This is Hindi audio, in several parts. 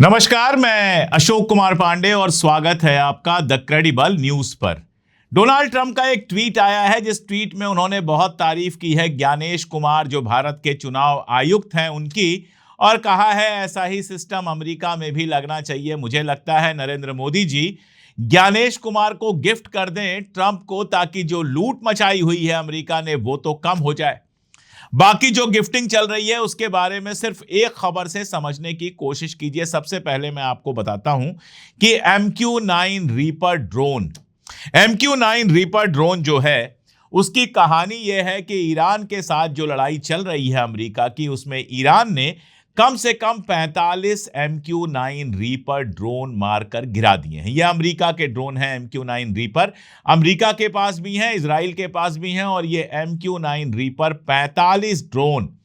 नमस्कार, मैं अशोक कुमार पांडे और स्वागत है आपका द क्रेडिबल न्यूज पर। डोनाल्ड ट्रंप का एक ट्वीट आया है जिस ट्वीट में उन्होंने बहुत तारीफ की है ज्ञानेश कुमार जो भारत के चुनाव आयुक्त हैं उनकी, और कहा है ऐसा ही सिस्टम अमेरिका में भी लगना चाहिए। मुझे लगता है नरेंद्र मोदी जी ज्ञानेश कुमार को गिफ्ट कर दें ट्रंप को, ताकि जो लूट मचाई हुई है अमेरिका ने वो तो कम हो जाए। बाकी जो गिफ्टिंग चल रही है उसके बारे में सिर्फ एक खबर से समझने की कोशिश कीजिए। सबसे पहले मैं आपको बताता हूं कि MQ-9 रीपर ड्रोन जो है उसकी कहानी यह है कि ईरान के साथ जो लड़ाई चल रही है अमेरिका की, उसमें ईरान ने कम से कम 45 MQ-9 रीपर ड्रोन मारकर गिरा दिए हैं। ये अमेरिका के ड्रोन हैं MQ-9 रीपर, अमेरिका के पास भी हैं, इजराइल के पास भी हैं, और ये MQ-9 रीपर 45 ड्रोन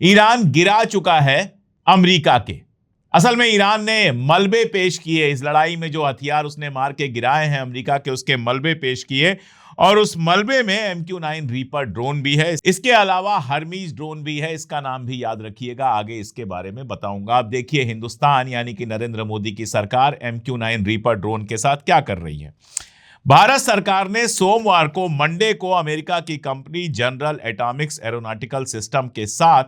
ईरान गिरा चुका है अमेरिका के। असल में ईरान ने मलबे पेश किए, इस लड़ाई में जो हथियार उसने मार के गिराए हैं अमेरिका के, उसके मलबे पेश किए, और उस मलबे में MQ-9 रीपर ड्रोन भी है। इसके अलावा हर्मीज ड्रोन भी है, इसका नाम भी याद रखिएगा, आगे इसके बारे में बताऊंगा। अब देखिए हिंदुस्तान यानी कि नरेंद्र मोदी की सरकार MQ-9 रीपर ड्रोन के साथ क्या कर रही है। भारत सरकार ने सोमवार को मंडे को अमेरिका की company general Atomics aeronautical system के साथ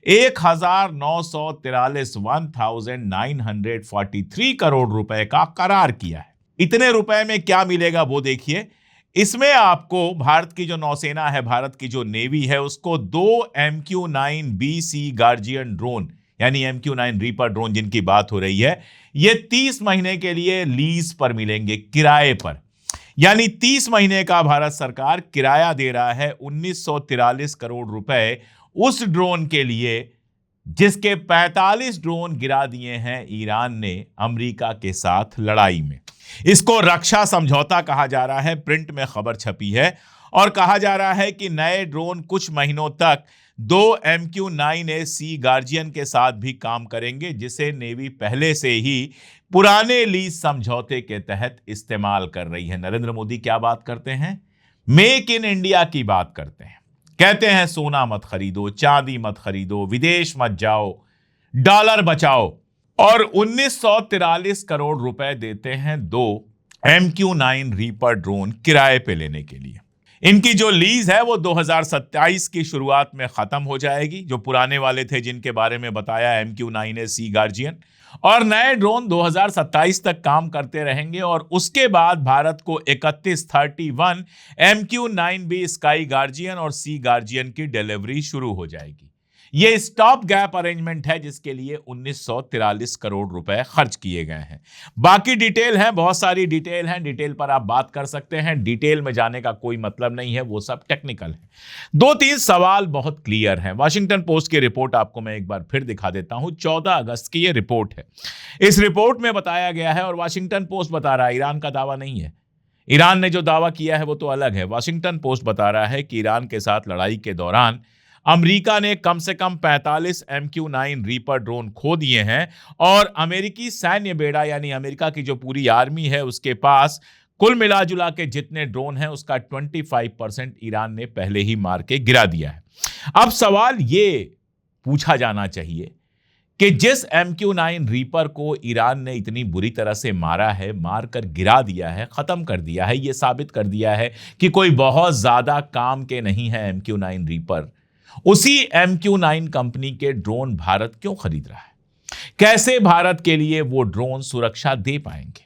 1943 करोड़ रुपए का करार किया है। इतने रुपए में क्या मिलेगा वो देखिए। इसमें आपको भारत की जो नौसेना है, भारत की जो नेवी है, उसको 2 MQ-9BC गार्जियन ड्रोन यानी MQ-9 रीपर ड्रोन जिनकी बात हो रही है, ये 30 महीने के लिए लीज पर मिलेंगे, किराए पर। यानी 30 महीने का भारत सरकार किराया दे रहा है 1943 करोड़ रुपए उस ड्रोन के लिए जिसके 45 ड्रोन गिरा दिए हैं ईरान ने अमेरिका के साथ लड़ाई में। इसको रक्षा समझौता कहा जा रहा है, प्रिंट में खबर छपी है, और कहा जा रहा है कि नए ड्रोन कुछ महीनों तक 2 MQ-9AC गार्जियन के साथ भी काम करेंगे, जिसे नेवी पहले से ही पुराने लीज समझौते के तहत इस्तेमाल कर रही है। नरेंद्र मोदी क्या बात करते हैं? मेक इन इंडिया की बात करते हैं। कहते हैं सोना मत खरीदो, चांदी मत खरीदो, विदेश मत जाओ, डॉलर बचाओ, और 1943 करोड़ रुपए देते हैं 2 MQ-9 रीपर ड्रोन किराए पे लेने के लिए। इनकी जो लीज है वो 2027 की शुरुआत में खत्म हो जाएगी, जो पुराने वाले थे जिनके बारे में बताया MQ-9AC गार्जियन, और नए ड्रोन 2027 तक काम करते रहेंगे, और उसके बाद भारत को 31 MQ-9B स्काई गार्जियन और सी गार्जियन की डिलीवरी शुरू हो जाएगी। ये स्टॉप गैप अरेंजमेंट है जिसके लिए 1943 करोड़ रुपए खर्च किए गए हैं। बाकी डिटेल है, बहुत सारी डिटेल है, डिटेल पर आप बात कर सकते हैं, डिटेल में जाने का कोई मतलब नहीं है, वो सब टेक्निकल है। 2-3 सवाल बहुत क्लियर हैं। वाशिंगटन पोस्ट की रिपोर्ट आपको मैं एक बार फिर दिखा देता हूं। 14 अगस्त की ये रिपोर्ट है। इस रिपोर्ट में बताया गया है, और वाशिंगटन पोस्ट बता रहा है, ईरान का दावा नहीं है, ईरान ने जो दावा किया है वो तो अलग है। वाशिंगटन पोस्ट बता रहा है कि ईरान के साथ लड़ाई के दौरान अमेरिका ने कम से कम 45 MQ-9 रीपर ड्रोन खो दिए हैं, और अमेरिकी सैन्य बेड़ा यानी अमेरिका की जो पूरी आर्मी है उसके पास कुल मिला जुला के जितने ड्रोन हैं उसका 25% ईरान ने पहले ही मार के गिरा दिया है। अब सवाल ये पूछा जाना चाहिए कि जिस MQ-9 रीपर को ईरान ने इतनी बुरी तरह से मारा है, मार कर गिरा दिया है, खत्म कर दिया है, ये साबित कर दिया है कि कोई बहुत ज्यादा काम के नहीं है MQ-9 रीपर, उसी MQ-9 कंपनी के ड्रोन भारत क्यों खरीद रहा है? कैसे भारत के लिए वो ड्रोन सुरक्षा दे पाएंगे?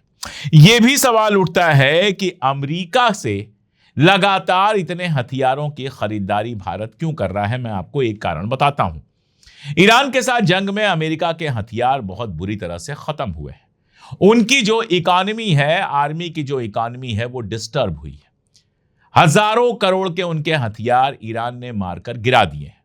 यह भी सवाल उठता है कि अमेरिका से लगातार इतने हथियारों की खरीदारी भारत क्यों कर रहा है। मैं आपको एक कारण बताता हूं। ईरान के साथ जंग में अमेरिका के हथियार बहुत बुरी तरह से खत्म हुए हैं। उनकी जो इकॉनमी है, आर्मी की जो इकॉनमी है, वो डिस्टर्ब हुई है। हजारों करोड़ के उनके हथियार ईरान ने मारकर गिरा दिए हैं,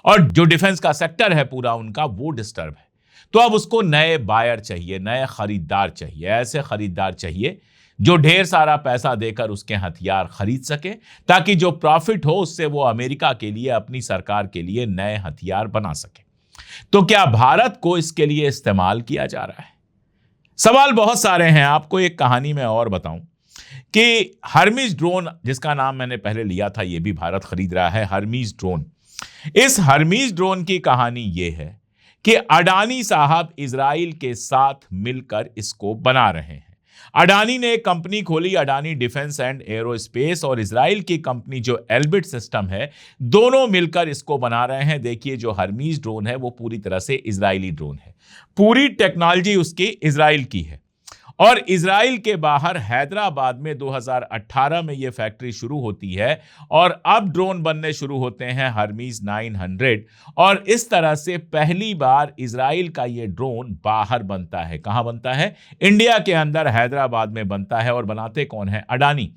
और जो डिफेंस का सेक्टर है पूरा उनका, वो डिस्टर्ब है। तो अब उसको नए बायर चाहिए, नए खरीदार चाहिए, ऐसे खरीदार चाहिए जो ढेर सारा पैसा देकर उसके हथियार खरीद सके, ताकि जो प्रॉफिट हो उससे वो अमेरिका के लिए, अपनी सरकार के लिए नए हथियार बना सके। तो क्या भारत को इसके लिए इस्तेमाल किया जा रहा है? सवाल बहुत सारे हैं। आपको एक कहानी में और बताऊं कि हर्मीज ड्रोन, जिसका नाम मैंने पहले लिया था, यह भी भारत खरीद रहा है, हर्मीज ड्रोन। इस हर्मीज ड्रोन की कहानी यह है कि अडानी साहब इजराइल के साथ मिलकर इसको बना रहे हैं। अडानी ने एक कंपनी खोली, अडानी डिफेंस एंड एरोस्पेस, और इजराइल की कंपनी जो एल्बिट सिस्टम है, दोनों मिलकर इसको बना रहे हैं। देखिए जो हर्मीज ड्रोन है वो पूरी तरह से इजरायली ड्रोन है, पूरी टेक्नोलॉजी उसकी इजराइल की है। और इजराइल के बाहर हैदराबाद में 2018 में यह फैक्ट्री शुरू होती है और अब ड्रोन बनने शुरू होते हैं हर्मीज 900। और इस तरह से पहली बार इजराइल का यह ड्रोन बाहर बनता है। कहां बनता है? इंडिया के अंदर हैदराबाद में बनता है। और बनाते कौन है? अडानी।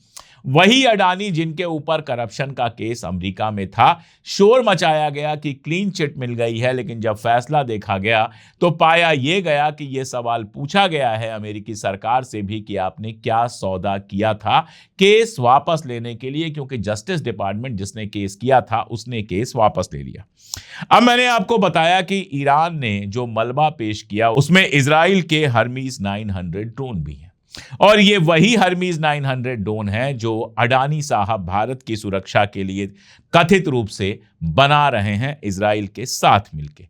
वही अडानी जिनके ऊपर करप्शन का केस अमेरिका में था। शोर मचाया गया कि क्लीन चिट मिल गई है, लेकिन जब फैसला देखा गया तो पाया यह गया कि यह सवाल पूछा गया है अमेरिकी सरकार से भी कि आपने क्या सौदा किया था केस वापस लेने के लिए, क्योंकि जस्टिस डिपार्टमेंट जिसने केस किया था उसने केस वापस ले लिया। अब मैंने आपको बताया कि ईरान ने जो मलबा पेश किया उसमें इजराइल के हर्मीज 900 ड्रोन भी हैं। और ये वही हर्मीज 900 ड्रोन है जो अडानी साहब भारत की सुरक्षा के लिए कथित रूप से बना रहे हैं इजराइल के साथ मिलकर।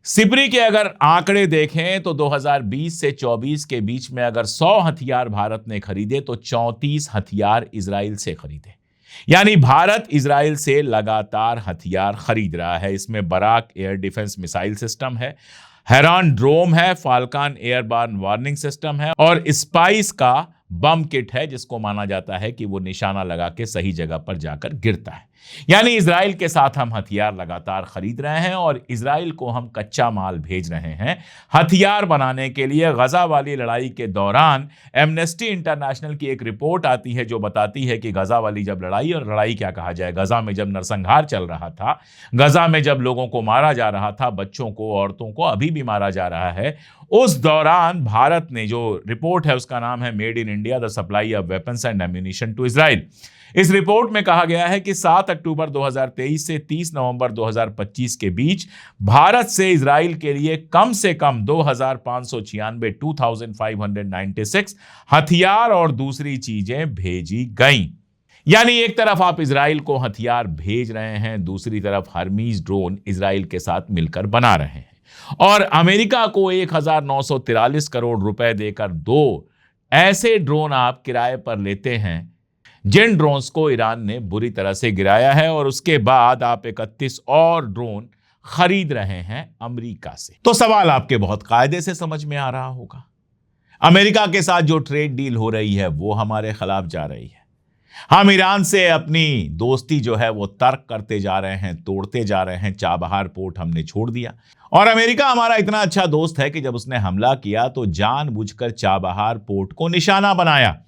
सिपरी के अगर आंकड़े देखें तो 2020 से 24 के बीच में अगर 100 हथियार भारत ने खरीदे तो 34 हथियार इजराइल से खरीदे। यानी भारत इजराइल से लगातार हथियार खरीद रहा है। इसमें Barak air defence missile system है, हेरॉन ड्रोम है, फाल्कन एयरबॉर्न वार्निंग सिस्टम है और स्पाइस का बम किट है जिसको माना जाता है कि वो निशाना लगा के सही जगह पर जाकर गिरता है। यानी इजराइल के साथ हम हथियार लगातार खरीद रहे हैं और इजराइल को हम कच्चा माल भेज रहे हैं हथियार बनाने के लिए। गजा वाली लड़ाई के दौरान एमनेस्टी इंटरनेशनल की एक रिपोर्ट आती है जो बताती है कि गजा वाली जब लड़ाई, और लड़ाई क्या कहा जाए, गजा में जब नरसंहार चल रहा था, गजा में जब लोगों को मारा जा रहा था, बच्चों को, औरतों को अभी भी मारा जा रहा है, उस दौरान भारत ने, जो रिपोर्ट है उसका नाम है made in India the supply of weapons and ammunition to Israel. इस रिपोर्ट में कहा गया है कि 7 अक्टूबर 2023 से 30 नवंबर 2025 के बीच भारत से इजराइल के लिए कम से कम 2596 हथियार और दूसरी चीजें भेजी गईं। यानी एक तरफ आप इजराइल को हथियार भेज रहे हैं, दूसरी तरफ हर्मीज ड्रोन इजराइल के साथ मिलकर बना रहे हैं। और अमेरिका को 1943 करोड़ रुपए देकर 2 ऐसे ड्रोन आप किराए पर लेते हैं जिन ड्रोन्स को ईरान ने बुरी तरह से गिराया है, और उसके बाद आप 31 और ड्रोन खरीद रहे हैं अमेरिका से। तो सवाल आपके बहुत कायदे से समझ में आ रहा होगा, अमेरिका के साथ जो ट्रेड डील हो रही है वो हमारे खिलाफ जा रही है। हम ईरान से अपनी दोस्ती जो है वो तर्क करते जा रहे हैं, तोड़ते जा रहे हैं। चाबहार पोर्ट हमने छोड़ दिया, और अमेरिका हमारा इतना अच्छा दोस्त है कि जब उसने हमला किया तो जानबूझकर चाबहार पोर्ट को निशाना बनाया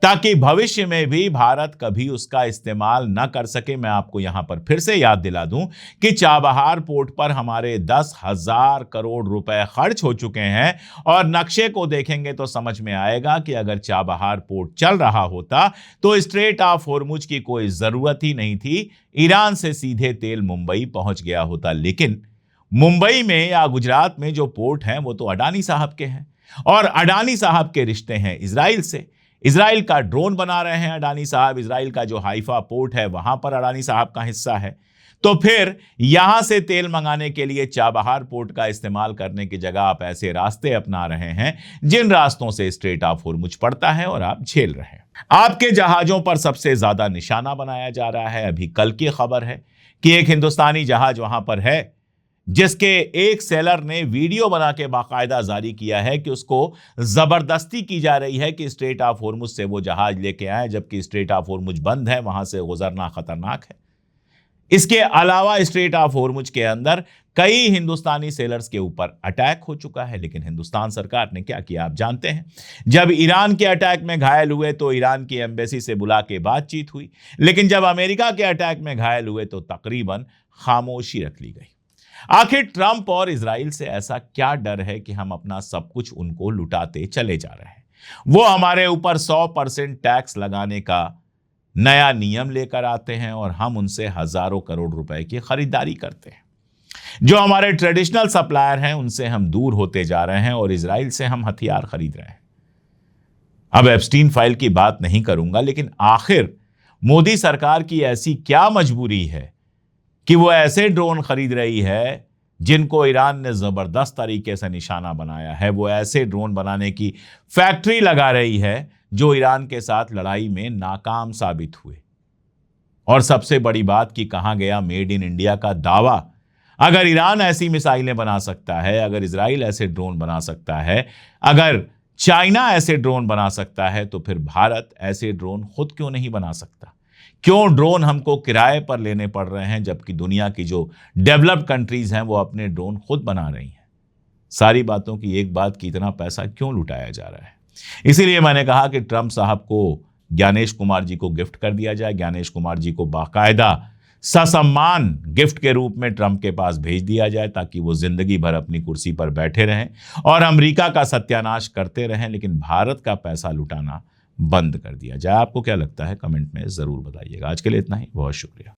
ताकि भविष्य में भी भारत कभी उसका इस्तेमाल न कर सके। मैं आपको यहां पर फिर से याद दिला दूं कि चाबहार पोर्ट पर हमारे 10,000 करोड़ रुपए खर्च हो चुके हैं, और नक्शे को देखेंगे तो समझ में आएगा कि अगर चाबहार पोर्ट चल रहा होता तो स्ट्रेट ऑफ होर्मुज की कोई जरूरत ही नहीं थी, ईरान से सीधे तेल मुंबई पहुंच गया होता। लेकिन मुंबई में या गुजरात में जो पोर्ट हैं वो तो अडानी साहब के हैं, और अडानी साहब के रिश्ते हैं इजराइल से। इजराइल का ड्रोन बना रहे हैं अडानी साहब, इजराइल का जो हाइफा पोर्ट है वहां पर अडानी साहब का हिस्सा है। तो फिर यहां से तेल मंगाने के लिए चाबहार पोर्ट का इस्तेमाल करने की जगह आप ऐसे रास्ते अपना रहे हैं जिन रास्तों से स्ट्रेट ऑफ होर्मुज पड़ता है, और आप झेल रहे हैं। आपके जहाजों पर सबसे ज्यादा निशाना बनाया जा रहा है। अभी कल की खबर है कि एक हिंदुस्तानी जहाज वहां पर है जिसके एक सेलर ने वीडियो बना के बाकायदा जारी किया है कि उसको जबरदस्ती की जा रही है कि स्ट्रेट ऑफ होर्मुज से वो जहाज लेके आए, जबकि स्ट्रेट ऑफ होर्मुज बंद है, वहां से गुजरना खतरनाक है। इसके अलावा स्ट्रेट ऑफ होर्मुज के अंदर कई हिंदुस्तानी सेलर्स के ऊपर अटैक हो चुका है। लेकिन हिंदुस्तान सरकार ने क्या किया आप जानते हैं? जब ईरान के अटैक में घायल हुए तो ईरान की एम्बेसी से बुला के बातचीत हुई, लेकिन जब अमेरिका के अटैक में घायल हुए तो तकरीबन खामोशी रख ली गई। आखिर ट्रंप और इजराइल से ऐसा क्या डर है कि हम अपना सब कुछ उनको लुटाते चले जा रहे हैं? वो हमारे ऊपर 100% टैक्स लगाने का नया नियम लेकर आते हैं और हम उनसे हजारों करोड़ रुपए की खरीदारी करते हैं। जो हमारे ट्रेडिशनल सप्लायर हैं उनसे हम दूर होते जा रहे हैं और इजराइल से हम हथियार खरीद रहे हैं। अब एप्स्टीन फाइल की बात नहीं करूंगा, लेकिन आखिर मोदी सरकार की ऐसी क्या मजबूरी है कि वो ऐसे ड्रोन खरीद रही है जिनको ईरान ने जबरदस्त तरीके से निशाना बनाया है, वो ऐसे ड्रोन बनाने की फैक्ट्री लगा रही है जो ईरान के साथ लड़ाई में नाकाम साबित हुए। और सबसे बड़ी बात कि कहां गया मेड इन इंडिया का दावा। अगर ईरान ऐसी मिसाइलें बना सकता है, अगर इजराइल ऐसे ड्रोन बना सकता है, अगर चाइना ऐसे ड्रोन बना सकता है, तो फिर भारत ऐसे ड्रोन खुद क्यों नहीं बना सकता? क्यों ड्रोन हमको किराए पर लेने पड़ रहे हैं, जबकि दुनिया की जो डेवलप्ड कंट्रीज हैं वो अपने ड्रोन खुद बना रही हैं? सारी बातों की एक बात कि इतना पैसा क्यों लुटाया जा रहा है? इसीलिए मैंने कहा कि ट्रंप साहब को ज्ञानेश कुमार जी को गिफ्ट कर दिया जाए। ज्ञानेश कुमार जी को बाकायदा ससम्मान गिफ्ट के रूप में ट्रंप के पास भेज दिया जाए, ताकि वो जिंदगी भर अपनी कुर्सी पर बैठे रहें और अमेरिका का सत्यानाश करते रहें, लेकिन भारत का पैसा लुटाना बंद कर दिया जाए। आपको क्या लगता है? कमेंट में जरूर बताइएगा। आज के लिए इतना ही, बहुत शुक्रिया।